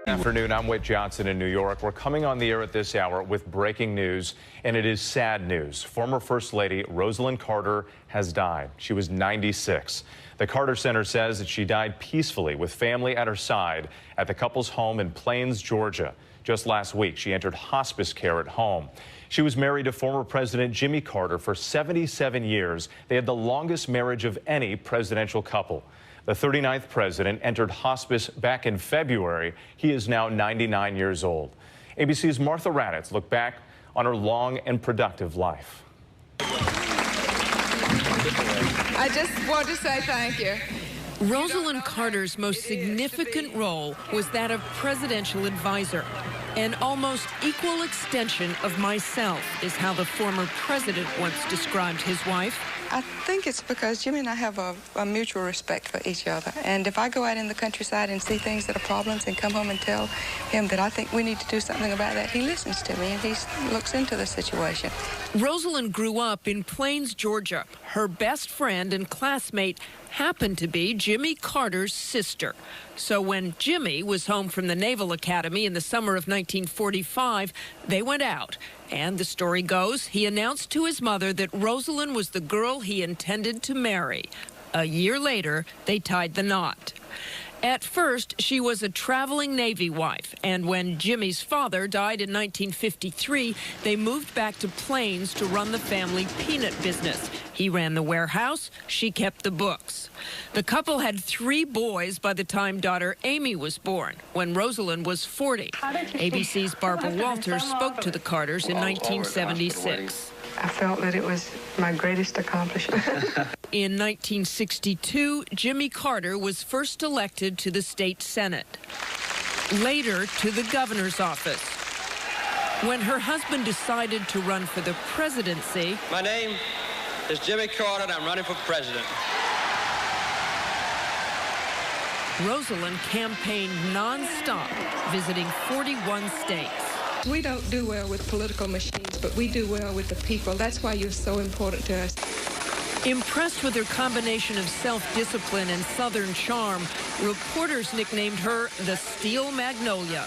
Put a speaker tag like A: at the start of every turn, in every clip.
A: Afternoon, I'm Whit Johnson in New York. We're coming on the air at this hour with breaking news, and it is sad news. Former First Lady Rosalynn Carter has died. She was 96. The Carter Center says that she died peacefully with family at her side at the couple's home in Plains, Georgia. Just last week, she entered hospice care at home. She was married to former President Jimmy Carter for 77 years. They had the longest marriage of any presidential couple. The 39th president entered hospice back in February. He is now 99 years old. ABC's Martha Raddatz looked back on her long and productive life.
B: I just want to say thank you.
C: Rosalynn Carter's most significant role was that of presidential advisor. An almost equal extension of myself is how the former president once described his wife.
B: I think it's because Jimmy and I have a mutual respect for each other. And if I go out in the countryside and see things that are problems and come home and tell him that I think we need to do something about that, he listens to me and he looks into the situation.
C: Rosalynn grew up in Plains, Georgia. Her best friend and classmate happened to be Jimmy Carter's sister. So when Jimmy was home from the Naval Academy in the summer of 1945, they went out. And the story goes, he announced to his mother that Rosalynn was the girl he intended to marry. A year later, they tied the knot. At first, she was a traveling Navy wife, and when Jimmy's father died in 1953, they moved back to Plains to run the family peanut business. He ran the warehouse, she kept the books. The couple had 3 boys by the time daughter Amy was born, when Rosalynn was 40. ABC's Barbara Walters spoke to the Carters in 1976.
B: I felt that it was my greatest accomplishment.
C: In 1962, Jimmy Carter was first elected to the state Senate, later to the governor's office. When her husband decided to run for the presidency...
D: My name is Jimmy Carter, and I'm running for president.
C: Rosalynn campaigned nonstop, visiting 41 states.
B: We don't do well with political machines, but we do well with the people. That's why you're so important to us.
C: Impressed with her combination of self-discipline and Southern charm, reporters nicknamed her the Steel Magnolia.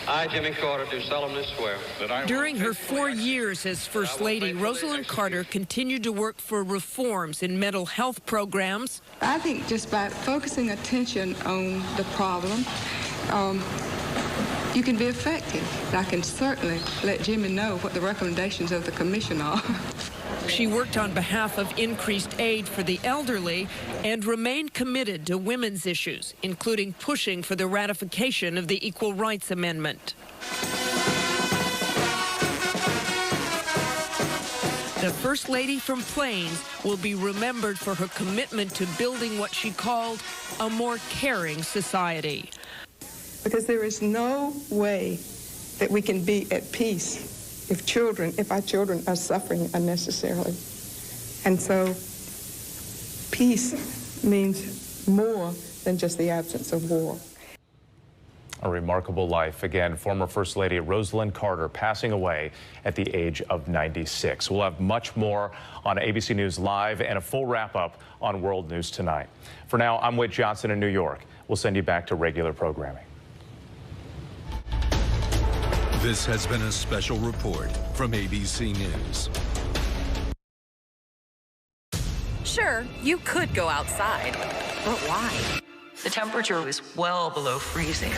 D: I, Jimmy Carter, do solemnly swear that I...
C: During her 4 years as First Lady, Rosalynn Carter continued to work for reforms in mental health programs.
B: I think just by focusing attention on the problem, you can be effective. I can certainly let Jimmy know what the recommendations of the commission are.
C: She worked on behalf of increased aid for the elderly and remained committed to women's issues, including pushing for the ratification of the Equal Rights Amendment. The First Lady from Plains will be remembered for her commitment to building what she called a more caring society.
B: Because there is no way that we can be at peace if our children are suffering unnecessarily. And so peace means more than just the absence of war.
A: A remarkable life. Again, former First Lady Rosalynn Carter passing away at the age of 96. We'll have much more on ABC News Live and a full wrap-up on World News Tonight. For now, I'm Whit Johnson in New York. We'll send you back to regular programming.
E: This has been a special report from ABC News.
F: Sure, you could go outside, but why? The temperature is well below freezing.